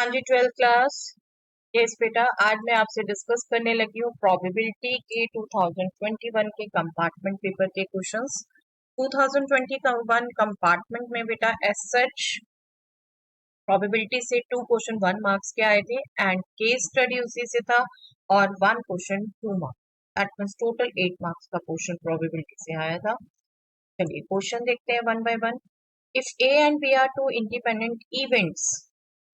जी 12th class. Yes बेटा, आज मैं आपसे डिस्कस करने लगी हूँ प्रोबेबिलिटी के 2021 के कंपार्टमेंट पेपर के क्वेश्चंस। 2021 कंपार्टमेंट में बेटा एज सच प्रोबेबिलिटी से 2 क्वेश्चन 1 मार्क्स के आए थे एंड केस स्टडी उसी से था और 1 question 2 marks, that means total 8 marks का क्वेश्चन प्रोबेबिलिटी से आया था। चलिए क्वेश्चन देखते हैं one by one. If A and B are two independent events,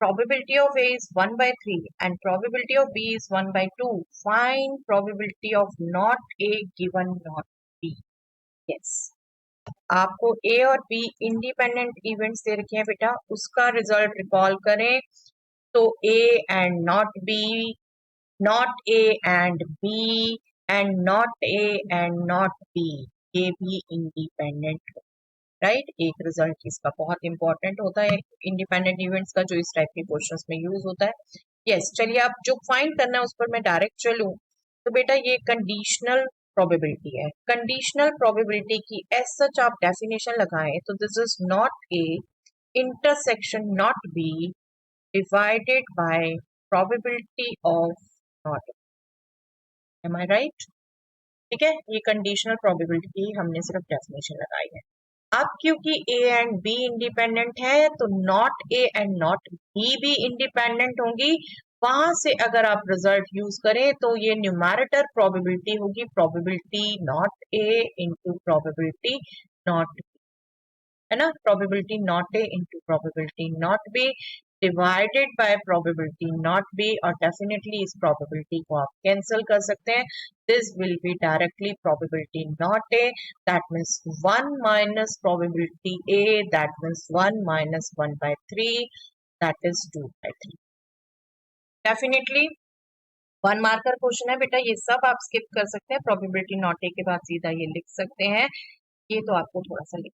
probability of A is 1 by 3 and probability of B is 1 by 2. Find probability of not A given not B. Yes. आपको A और B independent events they रखे हैं बेटा, उसका result recall करें तो A and not B, not A and B and not A and not B, ये भी इंडिपेंडेंट राइट। एक रिजल्ट इसका बहुत इंपॉर्टेंट होता है इंडिपेंडेंट इवेंट्स का, जो इस टाइप के क्वेश्चंस में यूज होता है। यस, चलिए आप जो फाइंड करना है उस पर मैं डायरेक्ट चलूं तो बेटा ये कंडीशनल प्रोबेबिलिटी है। कंडीशनल प्रोबेबिलिटी की एज सच आप डेफिनेशन लगाएं तो this is not A intersection not B divided by probability of not. Am I right? ठीक है, ये कंडीशनल प्रोबेबिलिटी की हमने सिर्फ डेफिनेशन लगाई है। अब क्योंकि ए एंड बी इंडिपेंडेंट है तो not A and not be भी इंडिपेंडेंट होंगी। वहां से अगर आप रिजल्ट यूज करें तो ये न्यूमैरेटर प्रोबेबिलिटी होगी probability not a into probability not, है ना। Probability not a into probability not B divided by probability not B, और डेफिनेटली इस प्रोबेबिलिटी को आप कैंसिल कर सकते हैं। This will be directly probability not a, that means 1 minus probability A, that means 1 minus 1 by 3, that is 2 by 3। Definitely 1 marker question है बेटा, ये सब आप स्किप कर सकते हैं। प्रोबेबिलिटी नॉट ए के बाद सीधा ये लिख सकते हैं, ये तो आपको थोड़ा सा लिख,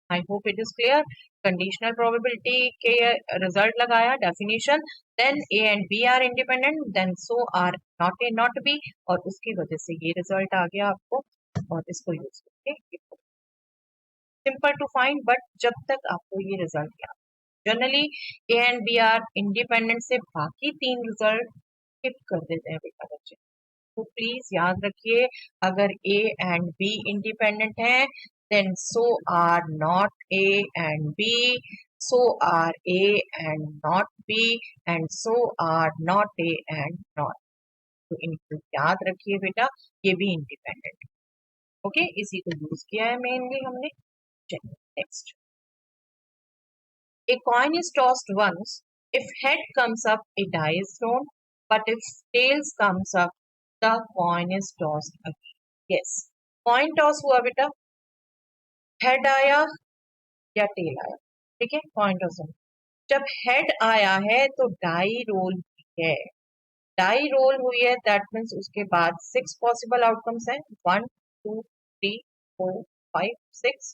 I hope it is clear. Conditional probability के रिजल्ट लगाया, definition, then A and B are independent, then so are not A not B, और उसकी वजह से ये रिजल्ट आ गया आपको, और इसको यूज करके सिंपल टू फाइंड। बट जब तक आपको ये रिजल्ट याद, generally A and B are independent से बाकी 3 रिजल्ट स्किप कर देते हैं बेटा बच्चे, तो प्लीज याद रखिए अगर ए एंड बी इंडिपेंडेंट है then so are not A and B, so are A and not B, and so are not A and not। तो इनको याद रखिए बेटा, ये भी इंडिपेंडेंट। ओके, इसी को यूज किया है मेनली हमने। चलिए next. A coin is tossed once, if head comes up a die is thrown, but if tails comes up the coin is tossed again। yes, coin toss हुआ बेटा, head आया या टेल आया, ठीक है। पॉइंट ऑफ व्यू, जब head आया है तो डाई रोल हुई है, डाई रोल हुई है, दैट मीन्स उसके बाद 6 पॉसिबल आउटकम्स हैं, 1 2 3 4 5 6,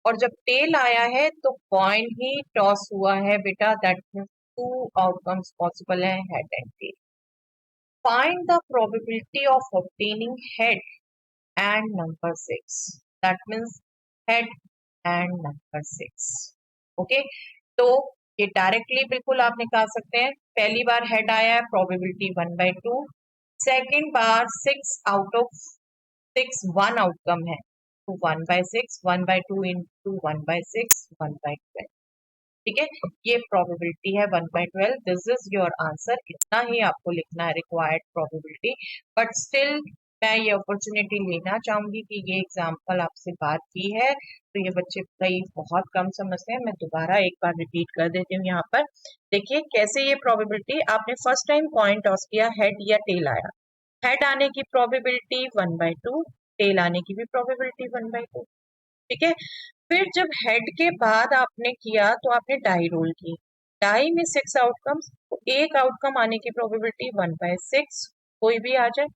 और जब टेल आया है तो कॉइन ही टॉस हुआ है बेटा, दैट मीन्स 2 आउटकम्स पॉसिबल है, head and tail. Find the probability of obtaining head and number 6, that means head and number 6। Okay, तो ये डायरेक्टली बिल्कुल आप निकाल सकते हैं। पहली बार हेड आया है, probability 1 by 2, second bar 6 out of 6 1 outcome है, तो 1 by 6, 1 by 2 into 1 by 6, 1 by 12, ठीक है। ये प्रोबेबिलिटी है 1 by 12, this is your answer. इतना ही आपको लिखना है रिक्वायर्ड प्रोबेबिलिटी, बट स्टिल मैं ये अपॉर्चुनिटी लेना चाहूंगी कि ये एग्जाम्पल आपसे बात की है तो ये बच्चे कई बहुत कम समझते हैं। मैं दोबारा एक बार रिपीट कर देती हूँ। यहाँ पर देखिए कैसे ये प्रोबेबिलिटी, आपने फर्स्ट टाइम कॉइन टॉस किया, हेड या टेल आया, हेड आने की प्रोबेबिलिटी 1 by 2, टेल आने की भी प्रोबेबिलिटी 1 by 2, ठीक है। फिर जब हेड के बाद आपने किया तो आपने डाई रोल की, डाई में 6 आउटकम्स, तो एक आउटकम आने की प्रोबेबिलिटी 1 by 6, कोई भी आ जाए,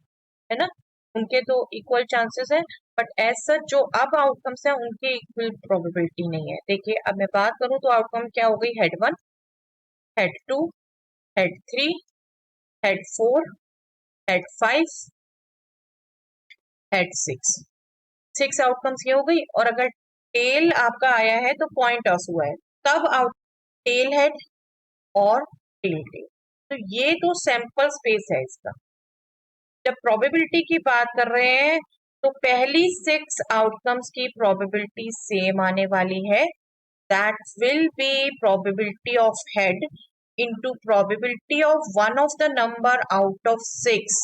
है ना, उनके तो इक्वल चांसेस है, बट एज सच जो अब आउटकम्स है उनकी इक्वल प्रोबेबिलिटी नहीं है। देखिए अब मैं बात करूं तो आउटकम क्या हो गई, head 1, head 2, head 3, head 4, head 5, head 6, 6 outcomes ये हो गई। और अगर टेल आपका आया है तो पॉइंट टॉस हुआ है, तब आउट टेल हेड और टेल टेल। तो ये तो सैंपल स्पेस है इसका। जब प्रोबेबिलिटी की बात कर रहे हैं तो पहली 6 आउटकम्स की प्रोबेबिलिटी सेम आने वाली है। That will be probability of head into probability of one of the number out of 6,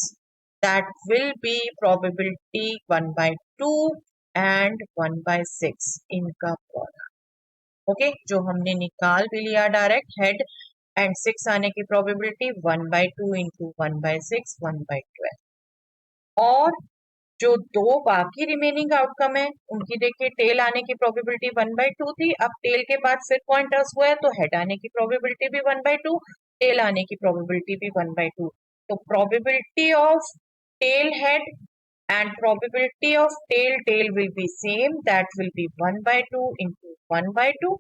that will be probability 1 by 2 and 1 by 6 इनका प्रोडक्ट। ओके, जो हमने निकाल भी लिया डायरेक्ट, हेड एंड 6 आने की probability 1 by 2 into 1 by 6 1 by 12। और जो दो बाकी रिमेनिंग आउटकम है उनकी देखिए, टेल आने की प्रोबेबिलिटी 1 by 2 थी, अब टेल के बाद फिर कॉइन टॉस हुआ है तो हेड आने की प्रोबेबिलिटी भी 1 by 2, टेल आने की प्रोबेबिलिटी भी 1 by 2। तो probability of tail head and probability of tail will be same, that will be 1 by 2 into 1 by 2,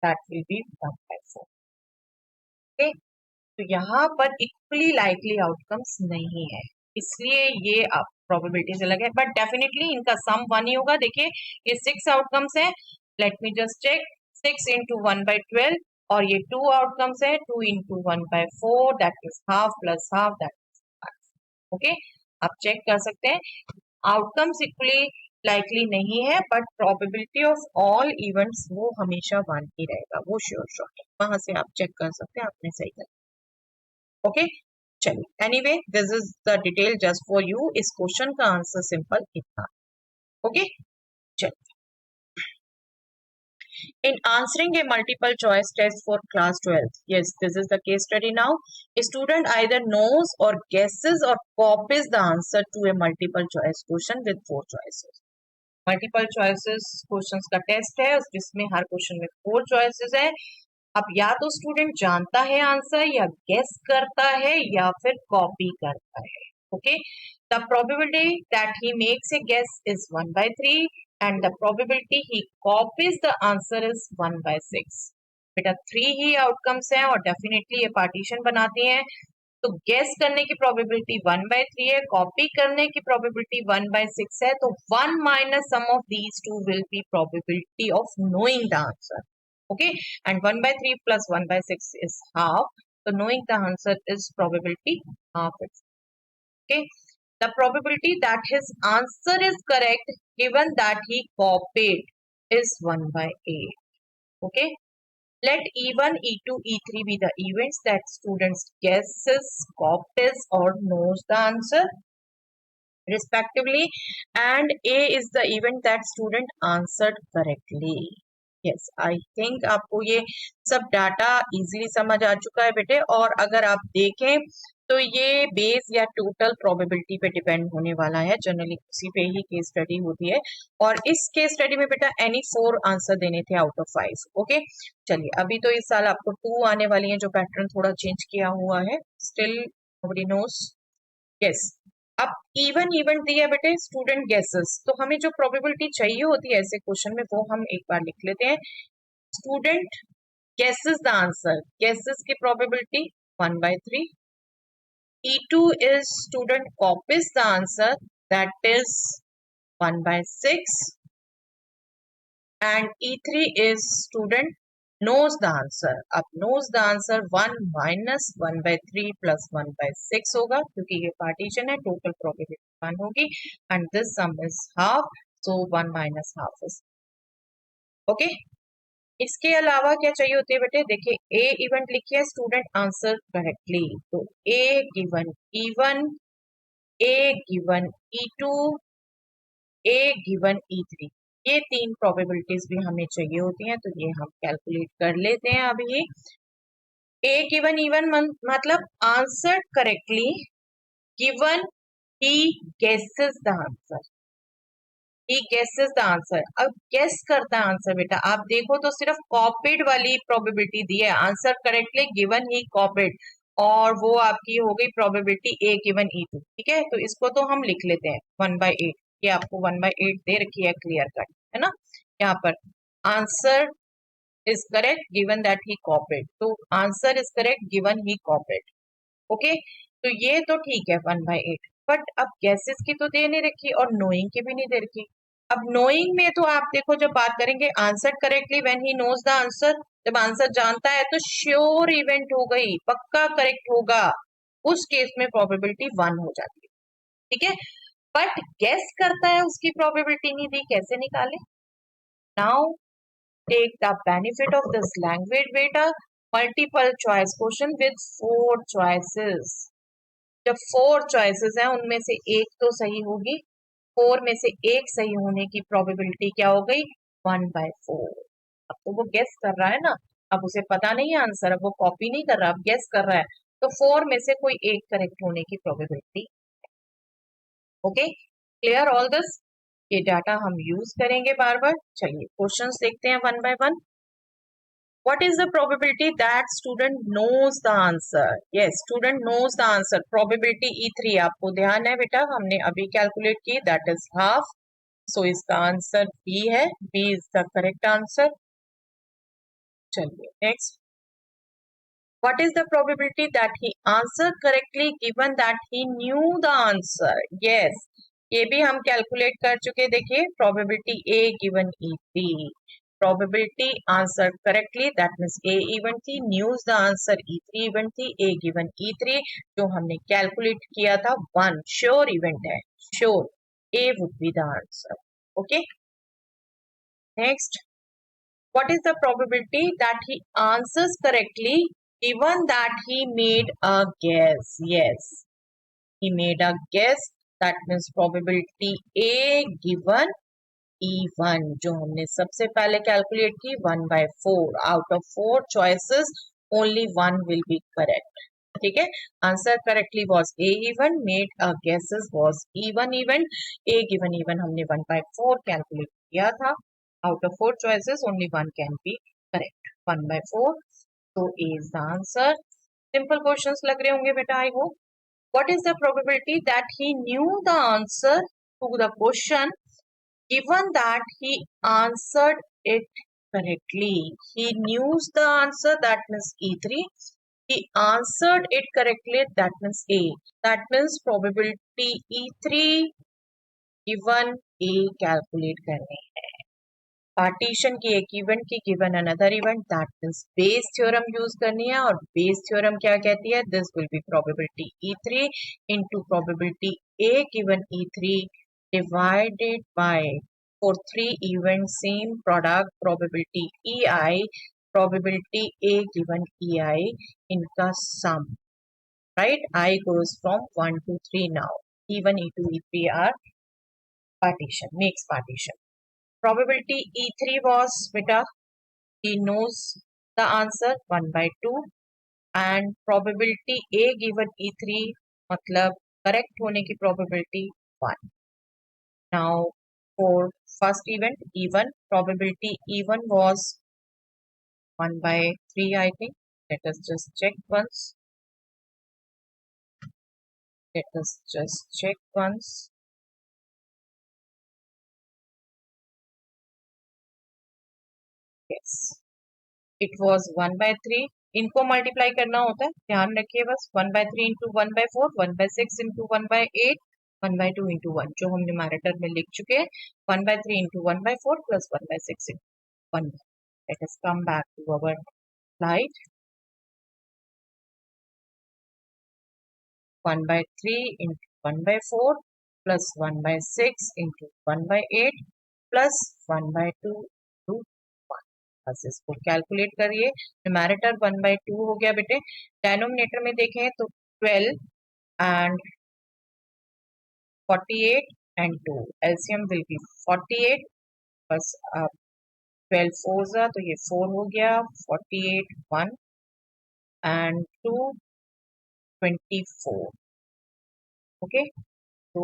that will be 1 by 4। okay? तो यहाँ पर इक्वली लाइकली आउटकम्स नहीं है, इसलिए ये आप प्रोबेबिलिटी से लगे, बट डेफिनेटली इनका सम 1 ही होगा। देखिए ये 6 आउटकम्स है, let me just check, 6 into 1 by 12, और ये 2 आउटकम्स है, 2 into 1 by 4, that is half plus half, that is 5। Okay, आप चेक कर सकते हैं आउटकम्स इक्वली लाइकली नहीं है, but probability of all events वो हमेशा 1 ही रहेगा, वो श्योर शॉट है, वहां से आप चेक कर सकते हैं आपने सही कर। ओके, चलिए, anyway this is the detail just for you. इस क्वेश्चन का आंसर सिंपल इतना। ओके, चलिए, in answering a multiple choice test for class 12th, yes, this is the case study now, a student either knows or guesses or copies the answer to a multiple choice question with 4 choices। Multiple choices questions का test है जिसमें हर question में 4 choices है। अब या तो student जानता है आंसर, या गेस करता है, या फिर कॉपी करता है। Okay, the probability that he makes a guess is 1 by 3 and the probability he copies the answer is 1 by 6। बेटा 3 ही आउटकम्स हैं और डेफिनेटली ये पार्टीशन बनाती हैं। तो गेस करने की प्रोबेबिलिटी 1 by 3 है, कॉपी करने की प्रोबेबिलिटी 1 by 6 है, तो 1 minus sum of these two will be probability of knowing the answer। Okay, and 1 by 3 plus 1 by 6 is half, so knowing the answer is probability half it। Okay, the probability that his answer is correct given that he copied is 1 by 8। Okay, let E1, E2, E3 be the events that students guesses, copies or knows the answer respectively, and A is the event that student answered correctly। Yes, I think आपको ये सब data easily समझ आ चुका है बेटे। और अगर आप देखें तो ये बेस या टोटल प्रोबेबिलिटी पे डिपेंड होने वाला है, जनरली उसी पे ही केस स्टडी होती है। और इस केस स्टडी में बेटा एनी 4 आंसर देने थे आउट ऑफ 5। ओके, चलिए, अभी तो इस साल आपको 2 आने वाली है, जो पैटर्न थोड़ा चेंज किया हुआ है, स्टिल नोबडी नोस। यस, अब इवन इवेंट दिया बेटे, स्टूडेंट गेसेस, तो हमें जो प्रोबेबिलिटी चाहिए होती है ऐसे क्वेश्चन में वो हम एक बार लिख लेते हैं। Student guesses the answer, guesses की probability 1 by 3। E2 is student copies the answer, that is 1 by 6, and E3 is student knows the answer। अब knows the answer 1 minus 1 by 3 plus 1 by 6 होगा, क्योंकि ये पार्टीशन है, total probability 1 होगी, and this sum is half, so 1 minus half is। Okay, इसके अलावा क्या चाहिए होती है बेटे, देखिए ए इवेंट लिखिए, स्टूडेंट आंसर करेक्टली, तो ए गिवन E1, ए गिवन E2, ए गिवन E3, ये 3 प्रोबेबिलिटीज भी हमें चाहिए होती हैं, तो ये हम कैलकुलेट कर लेते हैं अभी। ए गिवन E1 मतलब answer correctly given he guesses the answer, he guesses the answer. अब गेस करता है आंसर बेटा, आप देखो तो सिर्फ कॉपीड वाली प्रोबेबिलिटी दी है, answer correctly given he copied, और वो आपकी हो गई प्रोबेबिलिटी ए गिवन E2। ठीक है, तो इसको तो हम लिख लेते हैं 1 by 8, ये आपको 1 by 8 दे रखी है क्लियर कट, है ना। यहाँ पर answer is correct given that he copied, तो answer is correct given he copied. Okay, तो ये तो ठीक है 1 by 8, बट अब गैसेस की तो दे नहीं रखी और नोइंग की भी नहीं दे रखी। अब नोइंग में तो आप देखो, जब बात करेंगे answer correctly when he knows the answer, जब आंसर जानता है तो श्योर इवेंट हो गई, पक्का करेक्ट होगा, उस केस में प्रोबेबिलिटी 1 हो जाती है, ठीक है। बट गेस करता है, उसकी प्रोबेबिलिटी नहीं दी, कैसे निकाले? Now take the benefit of this language बेटा, multiple choice question with 4 choices. जब 4 चॉइसेस हैं उनमें से एक तो सही होगी, 4 में से एक सही होने की प्रोबेबिलिटी क्या हो गई? 1/4। अब तो वो गेस कर रहा है ना, अब उसे पता नहीं है आंसर, अब वो कॉपी नहीं कर रहा, अब गेस कर रहा है, तो 4 में से कोई एक करेक्ट होने की probability. Okay, clear all this? ये डाटा हम यूज करेंगे बार बार। चलिए क्वेश्चंस देखते हैं one by one. What is the probability that student knows the answer? Yes, student knows the answer. Probability E3 आपको ध्यान है बेटा, हमने अभी कैलकुलेट की, that is half. So इसका आंसर B है, B is the correct answer. चलिए next. What is the probability that he answered correctly given that he knew the answer? Yes, ये भी हम कैलकुलेट कर चुके, देखिए probability A given E3. Probability answered correctly, that means A even थी, knew the answer E3 even थी, A given E3 जो हमने कैलकुलेट किया था 1 श्योर इवेंट है, sure A would be the answer. Okay, next. What is the probability that he answers correctly given that he made a guess? Yes, he made a guess, that means probability A given E1 जो हमने सबसे पहले calculate की 1/4, out of 4 choices only 1 will be correct, ठीक है। Answer correctly was A event, made a guesses was E1 event, A given event हमने 1/4 calculate किया था, out of 4 choices only 1 can be correct, 1/4, तो A is the answer. Simple questions लग रहे होंगे बेटा, I hope. What is the probability that he knew the answer to the question given that he answered it correctly? He knew the answer, that means E3. He answered it correctly, that means A. That means probability E3 given A calculate करनी है। Partition की एक event की given another event, that means Bayes theorem use करनी है, और Bayes theorem क्या कहती है? This will B probability E3 into probability A given E3 divided by for 3 event same product probability EI, probability A given EI, इनका सम, right? I goes from 1 to 3 now. E1, E2, E3 are partition, makes partition. Probability E3 was beta, he knows the answer 1/2, and probability A given E3 मतलब correct होने की probability 1. Now for first event E1, probability E1 was 1/3 I think. Let us just check once. Let us just check once. Yes, it was 1/3. इनको multiply करना होता है, ध्यान रखिए बस। 1/3 इंटू 1/4, 1/6 इंटू 1/8, 1/2 इंटू 1 जो हम न्यूमैरेटर में लिख चुके हैं, 1/3 into 1/4 plus 1/6 into 1. Let us come back to our slide. 1/3 into 1/4 plus 1/6 into 1/8 plus 1/2 into 1. बस इसको कैलकुलेट करिए। न्यूमैरेटर 1/2 हो गया बेटे, डेनोमिनेटर में देखें तो 12 and 48 and 2, LCM will be 48, बस 12 4 तो ये 4 हो गया, 48 1 and 2 24. Okay, so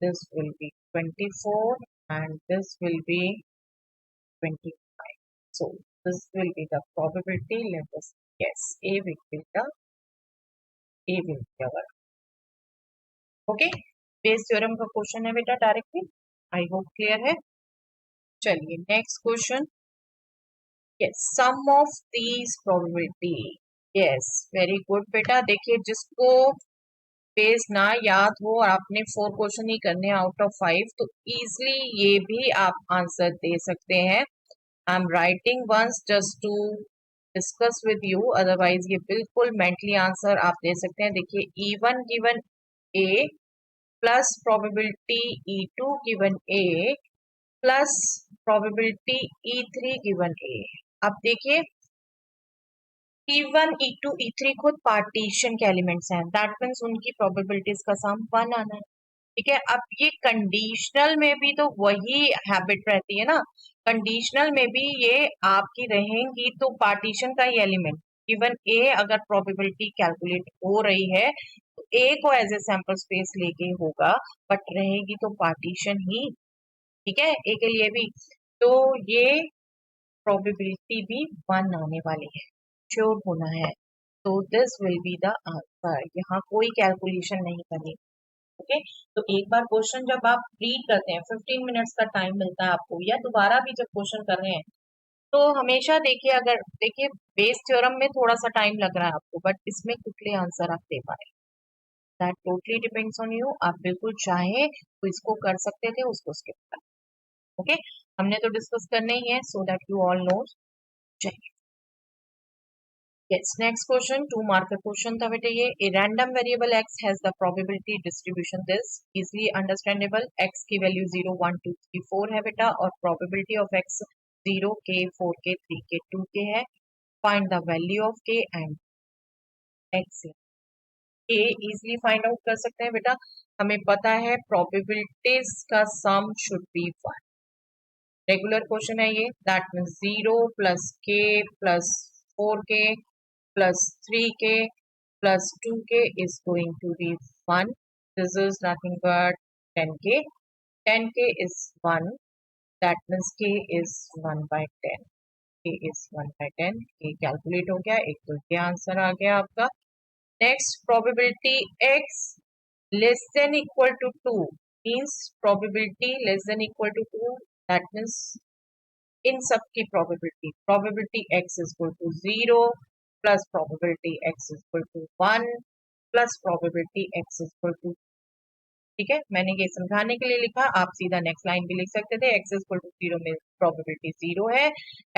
this will be 24 and this will be 25. So this will be the probability. Let us guess. A will be our. Okay, Bayes theorem का question है बेटा directly, I hope clear है। चलिए next question. Yes, some of these probability. Yes, very good बेटा। देखिए जिसको base ना याद हो और आपने 4 क्वेश्चन ही करने आउट ऑफ 5, तो इजिली ये भी आप आंसर दे सकते हैं। I am writing once just to discuss with you, otherwise ये बिल्कुल मेंटली आंसर आप दे सकते हैं। देखिए E1 given A plus probability E2 given A plus probability E3 given A। अब देखिए E1, E2, E3 खुद पार्टीशन के एलिमेंट्स हैं, दैट मीन्स उनकी प्रोबेबिलिटीज का सम 1 आना है। ठीक है, अब ये कंडीशनल में भी तो वही हैबिट रहती है ना, कंडीशनल में भी ये आपकी रहेंगी तो पार्टीशन का ही एलिमेंट, इवन ए अगर प्रोबेबिलिटी कैलकुलेट हो रही है तो ए को एज ए सैंपल स्पेस लेके होगा, बट रहेगी तो पार्टीशन ही। ठीक है, ए के लिए भी तो ये प्रोबेबिलिटी भी 1 आने वाली है, श्योर होना है। तो this will be the answer, यहाँ कोई कैलकुलेशन नहीं करनी। ओके, तो एक बार क्वेश्चन जब आप रीड करते हैं, 15 मिनट्स का टाइम मिलता है आपको, या दोबारा भी जब क्वेश्चन कर रहे हैं तो हमेशा देखिए, अगर देखिए बेस थ्योरम में थोड़ा सा टाइम लग रहा है आपको, बट इसमें कितने आंसर आप दे पाए, that totally depends on you. आप बिल्कुल चाहे तो इसको कर सकते थे, उसको स्किप कर। ओके, हमने तो डिस्कस करने ही है, so that you all know. चलिए, yes, next question, 2 marker question था बेटे ये। A random variable x has the probability distribution this, easily understandable। x की वैल्यू 0 1 2 3 4 है बेटा, और probability of x 0 k 4 k 3 k 2 k है। find the value of k and x। k easily find out कर सकते हैं बेटा, हमें पता है probabilities का sum should be 1। Regular question है ये, that means 0 plus k plus 4k plus 3k plus 2k is going to be 1. This is nothing but 10k. 10k is 1. That means k is 1 by 10. k is 1 by 10. k calculate हो गया, एक तो ये answer आ गया आपका। Next, probability x less than equal to 2 means probability less than equal to 2. That means इन सब की probability x is equal to 0 plus probability x is equal to 1 plus probability x is equal to. ठीक है, मैंने ये समझाने के लिए लिखा, आप सीधा नेक्स्ट लाइन भी लिख सकते थे। x इज इक्वल टू 0 में प्रोबेबिलिटी 0 है,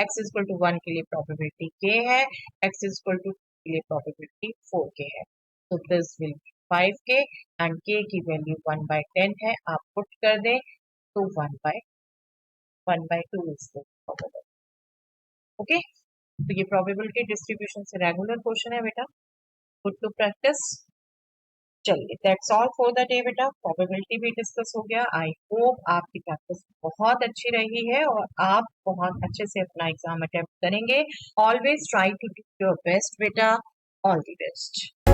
x इज इक्वल टू 1 के लिए प्रोबेबिलिटी k है, x इज इक्वल टू के लिए प्रोबेबिलिटी 4k है। तो this will be 5k and k की वैल्यू 1 बाय 10 है, आप पुट कर दें तो 1 by 2 is the probability. Okay, तो ये प्रोबेबिलिटी डिस्ट्रीब्यूशन से रेगुलर क्वेश्चन है बेटा, गुड टू प्रैक्टिस। चलिए, that's all for the day बेटा, प्रोबेबिलिटी भी डिस्कस हो गया। आई होप आपकी प्रैक्टिस बहुत अच्छी रही है और आप बहुत अच्छे से अपना एग्जाम अटेम्प्ट करेंगे। Always try to do your best बेटा, ऑल द बेस्ट।